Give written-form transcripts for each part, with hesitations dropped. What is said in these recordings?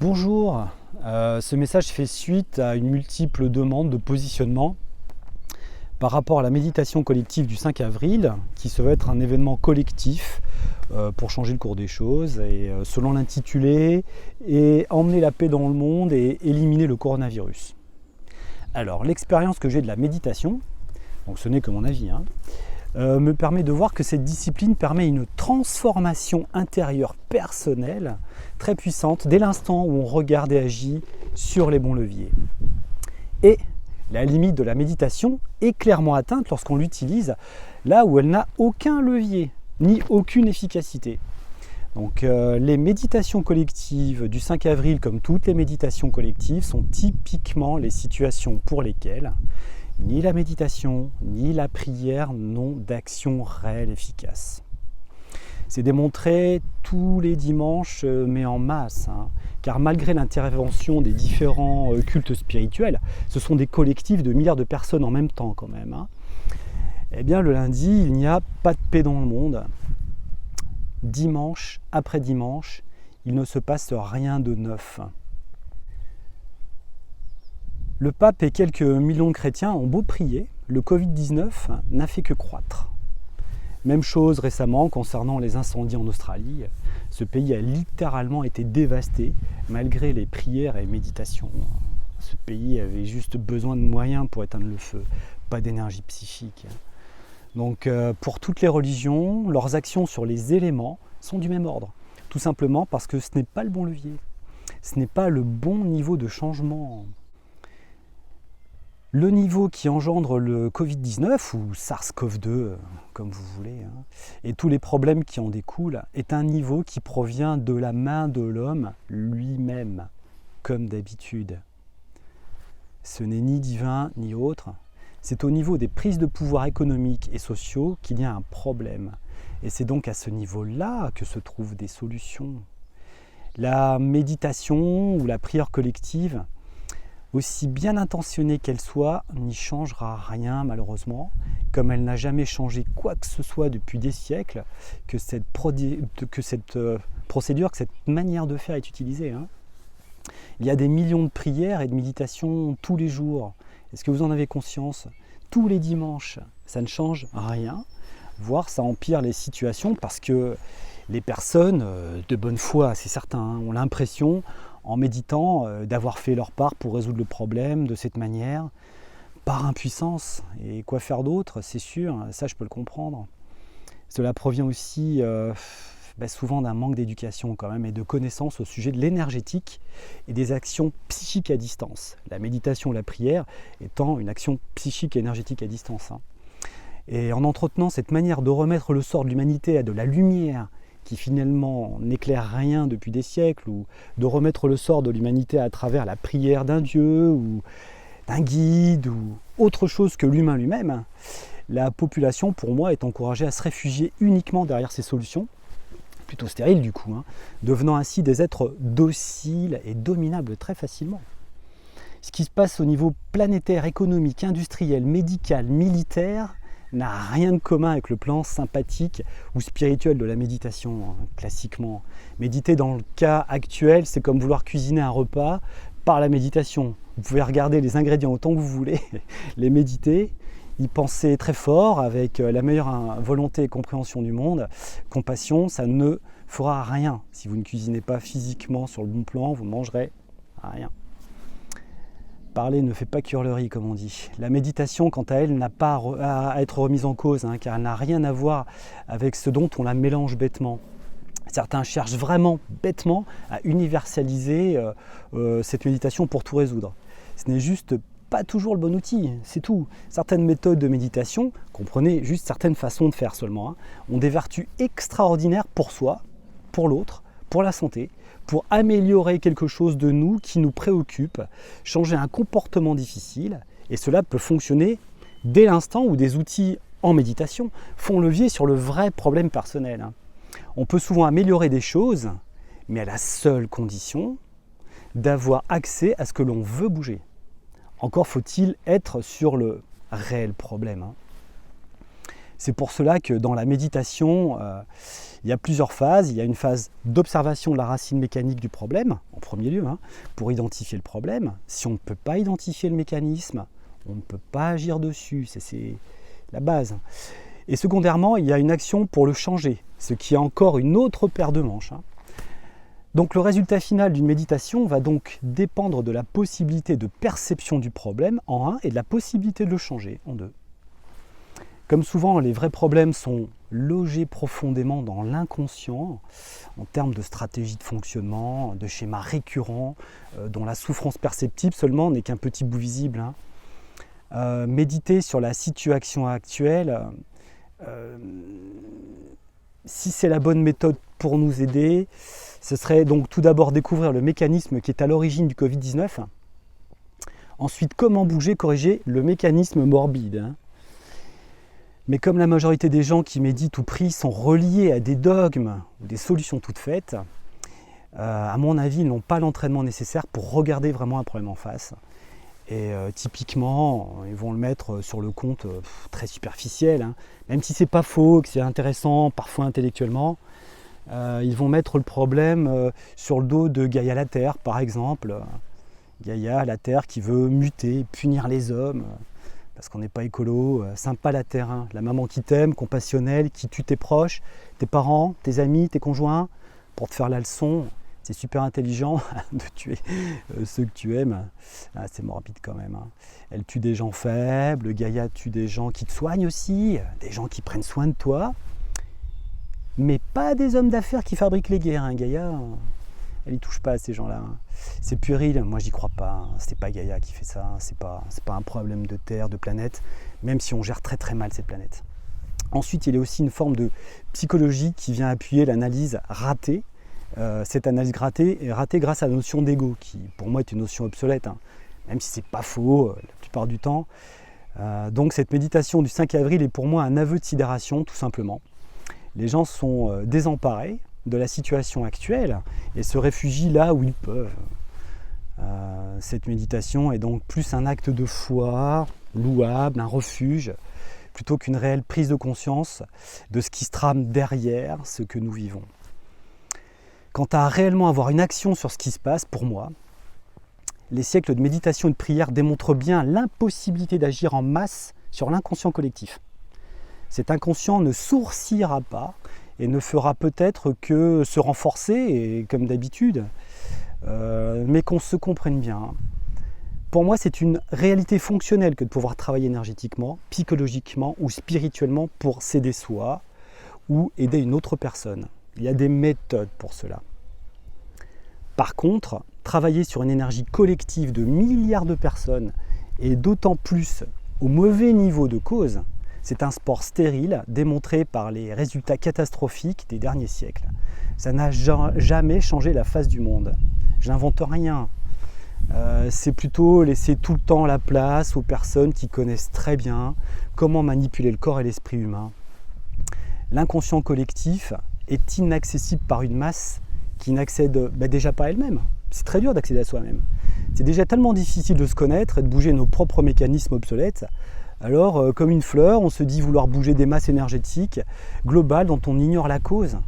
Bonjour, ce message fait suite à une multiple demande de positionnement par rapport à la méditation collective du 5 avril, qui se veut être un événement collectif pour changer le cours des choses, et selon l'intitulé, et emmener la paix dans le monde et éliminer le coronavirus. Alors, l'expérience que j'ai de la méditation, donc ce n'est que mon avis, me permet de voir que cette discipline permet une transformation intérieure personnelle très puissante dès l'instant où on regarde et agit sur les bons leviers. Et la limite de la méditation est clairement atteinte lorsqu'on l'utilise là où elle n'a aucun levier, ni aucune efficacité. Donc les méditations collectives du 5 avril, comme toutes les méditations collectives, sont typiquement les situations pour lesquelles ni la méditation, ni la prière n'ont d'action réelle efficace. C'est démontré tous les dimanches, mais en masse, car malgré l'intervention des différents cultes spirituels, ce sont des collectifs de milliards de personnes en même temps quand même. Eh bien le lundi, il n'y a pas de paix dans le monde. Dimanche après dimanche, il ne se passe rien de neuf. Le pape et quelques millions de chrétiens ont beau prier, le Covid-19 n'a fait que croître. Même chose récemment concernant les incendies en Australie. Ce pays a littéralement été dévasté malgré les prières et méditations. Ce pays avait juste besoin de moyens pour éteindre le feu, pas d'énergie psychique. Donc pour toutes les religions, leurs actions sur les éléments sont du même ordre. Tout simplement parce que ce n'est pas le bon levier. Ce n'est pas le bon niveau de changement. Le niveau qui engendre le Covid-19, ou SARS-CoV-2, comme vous voulez, et tous les problèmes qui en découlent, est un niveau qui provient de la main de l'homme lui-même, comme d'habitude. Ce n'est ni divin ni autre, c'est au niveau des prises de pouvoir économiques et sociaux qu'il y a un problème. Et c'est donc à ce niveau-là que se trouvent des solutions. La méditation ou la prière collective, aussi bien intentionnée qu'elle soit, n'y changera rien malheureusement, comme elle n'a jamais changé quoi que ce soit depuis des siècles, que cette procédure, que cette manière de faire est utilisée. Il y a des millions de prières et de méditations tous les jours. Est-ce que vous en avez conscience ? Tous les dimanches, ça ne change rien, voire ça empire les situations parce que les personnes de bonne foi, c'est certain, ont l'impression, en méditant, d'avoir fait leur part pour résoudre le problème de cette manière, par impuissance. Et quoi faire d'autre, c'est sûr, ça je peux le comprendre. Cela provient aussi souvent d'un manque d'éducation quand même et de connaissances au sujet de l'énergétique et des actions psychiques à distance. La méditation, la prière étant une action psychique et énergétique à distance. Et en entretenant cette manière de remettre le sort de l'humanité à de la lumière, qui finalement n'éclaire rien depuis des siècles, ou de remettre le sort de l'humanité à travers la prière d'un dieu, ou d'un guide, ou autre chose que l'humain lui-même, la population, pour moi, est encouragée à se réfugier uniquement derrière ces solutions, plutôt stériles du coup, devenant ainsi des êtres dociles et dominables très facilement. Ce qui se passe au niveau planétaire, économique, industriel, médical, militaire, n'a rien de commun avec le plan sympathique ou spirituel de la méditation, classiquement. Méditer dans le cas actuel, c'est comme vouloir cuisiner un repas par la méditation. Vous pouvez regarder les ingrédients autant que vous voulez, les méditer, y penser très fort avec la meilleure volonté et compréhension du monde. Compassion, ça ne fera rien. Si vous ne cuisinez pas physiquement sur le bon plan, vous ne mangerez rien. Parler ne fait pas cuire le riz, comme on dit. La méditation, quant à elle, n'a pas à être remise en cause, car elle n'a rien à voir avec ce dont on la mélange bêtement. Certains cherchent vraiment bêtement à universaliser cette méditation pour tout résoudre. Ce n'est juste pas toujours le bon outil, c'est tout. Certaines méthodes de méditation, comprenez juste certaines façons de faire seulement, ont des vertus extraordinaires pour soi, pour l'autre, pour la santé, pour améliorer quelque chose de nous qui nous préoccupe, changer un comportement difficile, et cela peut fonctionner dès l'instant où des outils en méditation font levier sur le vrai problème personnel. On peut souvent améliorer des choses, mais à la seule condition d'avoir accès à ce que l'on veut bouger. Encore faut-il être sur le réel problème. C'est pour cela que dans la méditation, il y a plusieurs phases. Il y a une phase d'observation de la racine mécanique du problème, en premier lieu, pour identifier le problème. Si on ne peut pas identifier le mécanisme, on ne peut pas agir dessus, c'est la base. Et secondairement, il y a une action pour le changer, ce qui est encore une autre paire de manches. Donc le résultat final d'une méditation va donc dépendre de la possibilité de perception du problème en 1 et de la possibilité de le changer en 2. Comme souvent, les vrais problèmes sont logés profondément dans l'inconscient, en termes de stratégie de fonctionnement, de schémas récurrents, dont la souffrance perceptible seulement n'est qu'un petit bout visible. Méditer sur la situation actuelle, si c'est la bonne méthode pour nous aider, ce serait donc tout d'abord découvrir le mécanisme qui est à l'origine du Covid-19. Ensuite, comment bouger, corriger le mécanisme morbide. Mais comme la majorité des gens qui méditent ou prient sont reliés à des dogmes ou des solutions toutes faites, à mon avis, ils n'ont pas l'entraînement nécessaire pour regarder vraiment un problème en face. Et typiquement, ils vont le mettre sur le compte très superficiel, même si c'est pas faux, que c'est intéressant, parfois intellectuellement. Ils vont mettre le problème sur le dos de Gaïa la Terre, par exemple. Gaïa, la Terre qui veut muter, punir les hommes, parce qu'on n'est pas écolo. Sympa la Terre, la maman qui t'aime, compassionnelle, qui tue tes proches, tes parents, tes amis, tes conjoints, pour te faire la leçon. C'est super intelligent de tuer ceux que tu aimes. C'est morbide quand même. Elle tue des gens faibles, Gaïa tue des gens qui te soignent aussi, des gens qui prennent soin de toi. Mais pas des hommes d'affaires qui fabriquent les guerres. Gaïa, elle n'y touche pas à ces gens-là. C'est puéril, moi j'y crois pas. C'est pas Gaïa qui fait ça, c'est pas un problème de terre, de planète, même si on gère très très mal cette planète. Ensuite, il y a aussi une forme de psychologie qui vient appuyer l'analyse ratée. Cette analyse ratée est ratée grâce à la notion d'ego, qui pour moi est une notion obsolète, même si c'est pas faux la plupart du temps. Donc cette méditation du 5 avril est pour moi un aveu de sidération, tout simplement. Les gens sont désemparés de la situation actuelle et se réfugient là où ils peuvent. Cette méditation est donc plus un acte de foi louable, un refuge, plutôt qu'une réelle prise de conscience de ce qui se trame derrière ce que nous vivons. Quant à réellement avoir une action sur ce qui se passe, pour moi, les siècles de méditation et de prière démontrent bien l'impossibilité d'agir en masse sur l'inconscient collectif. Cet inconscient ne sourcillera pas et ne fera peut-être que se renforcer, et comme d'habitude, mais qu'on se comprenne bien. Pour moi, c'est une réalité fonctionnelle que de pouvoir travailler énergétiquement, psychologiquement ou spirituellement pour s'aider soi ou aider une autre personne. Il y a des méthodes pour cela. Par contre, travailler sur une énergie collective de milliards de personnes et d'autant plus au mauvais niveau de cause, c'est un sport stérile démontré par les résultats catastrophiques des derniers siècles. Ça n'a jamais changé la face du monde. J'invente rien. C'est plutôt laisser tout le temps la place aux personnes qui connaissent très bien comment manipuler le corps et l'esprit humain. L'inconscient collectif est inaccessible par une masse qui n'accède déjà pas à elle-même. C'est très dur d'accéder à soi-même. C'est déjà tellement difficile de se connaître et de bouger nos propres mécanismes obsolètes. Alors, comme une fleur, on se dit vouloir bouger des masses énergétiques globales dont on ignore la cause.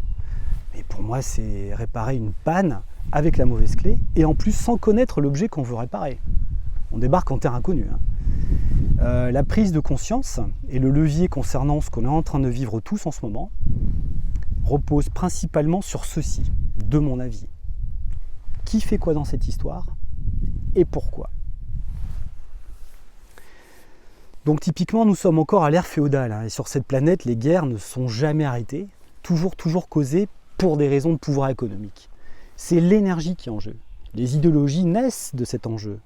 Mais pour moi, c'est réparer une panne avec la mauvaise clé et en plus sans connaître l'objet qu'on veut réparer. On débarque en terre inconnue. La prise de conscience et le levier concernant ce qu'on est en train de vivre tous en ce moment repose principalement sur ceci, de mon avis. Qui fait quoi dans cette histoire et pourquoi ? Donc typiquement, nous sommes encore à l'ère féodale, et sur cette planète, les guerres ne sont jamais arrêtées, toujours causées pour des raisons de pouvoir économique. C'est l'énergie qui est en jeu. Les idéologies naissent de cet enjeu.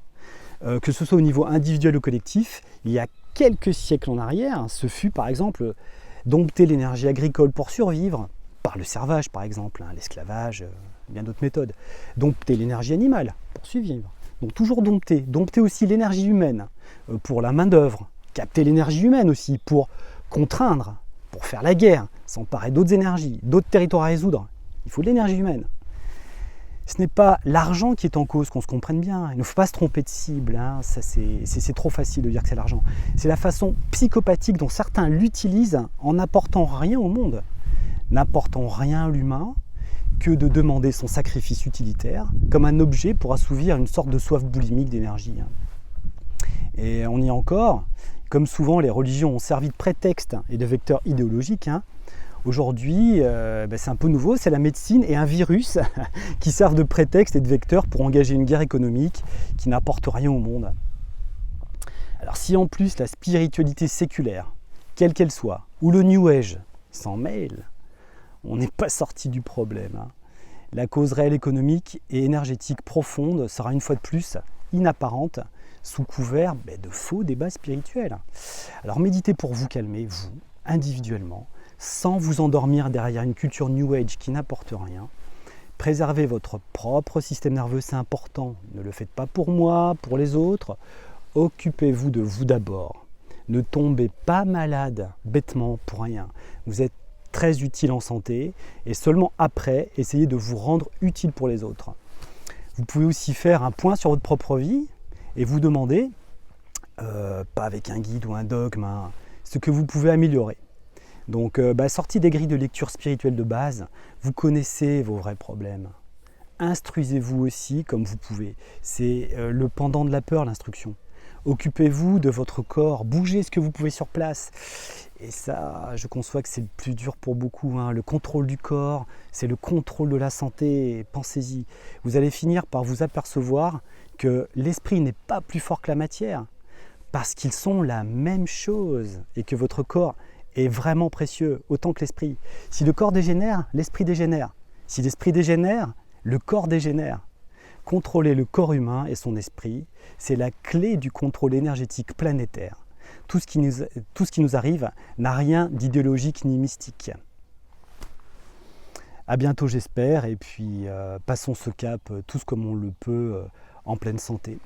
Que ce soit au niveau individuel ou collectif, il y a quelques siècles en arrière, ce fut par exemple dompter l'énergie agricole pour survivre, par le servage par exemple, l'esclavage, bien d'autres méthodes. Dompter l'énergie animale pour survivre. Donc toujours dompter aussi l'énergie humaine pour la main-d'œuvre, capter l'énergie humaine aussi pour contraindre, pour faire la guerre, s'emparer d'autres énergies, d'autres territoires à résoudre. Il faut de l'énergie humaine. Ce ce n'est pas l'argent qui est en cause, qu'on se comprenne bien. Il ne faut pas se tromper de cible, hein. C'est trop facile de dire que c'est l'argent. C'est la façon psychopathique dont certains l'utilisent en n'apportant rien au monde, n'apportant rien à l'humain, que de demander son sacrifice utilitaire comme un objet pour assouvir une sorte de soif boulimique d'énergie. Et on y est encore, comme souvent les religions ont servi de prétexte et de vecteur idéologique. Aujourd'hui, c'est un peu nouveau, c'est la médecine et un virus qui servent de prétexte et de vecteur pour engager une guerre économique qui n'apporte rien au monde. Alors si en plus la spiritualité séculaire, quelle qu'elle soit, ou le New Age s'en mêle, on n'est pas sorti du problème. La cause réelle économique et énergétique profonde sera une fois de plus inapparente, sous couvert de faux débats spirituels. Alors méditez pour vous calmer, vous, individuellement, sans vous endormir derrière une culture New Age qui n'apporte rien. Préservez votre propre système nerveux, c'est important. Ne le faites pas pour moi, pour les autres. Occupez-vous de vous d'abord. Ne tombez pas malade bêtement pour rien. Vous êtes très utile en santé et seulement après, essayez de vous rendre utile pour les autres. Vous pouvez aussi faire un point sur votre propre vie et vous demander, pas avec un guide ou un dogme, ce que vous pouvez améliorer. Donc, sorti des grilles de lecture spirituelle de base, vous connaissez vos vrais problèmes. Instruisez-vous aussi comme vous pouvez. C'est le pendant de la peur, l'instruction. Occupez-vous de votre corps, bougez ce que vous pouvez sur place. Et ça, je conçois que c'est le plus dur pour beaucoup. Le contrôle du corps, c'est le contrôle de la santé. Pensez-y. Vous allez finir par vous apercevoir que l'esprit n'est pas plus fort que la matière, parce qu'ils sont la même chose et que votre corps est vraiment précieux, autant que l'esprit. Si le corps dégénère, l'esprit dégénère. Si l'esprit dégénère, le corps dégénère. Contrôler le corps humain et son esprit, c'est la clé du contrôle énergétique planétaire. Tout ce qui nous arrive n'a rien d'idéologique ni mystique. À bientôt j'espère, et puis passons ce cap tous comme on le peut en pleine santé.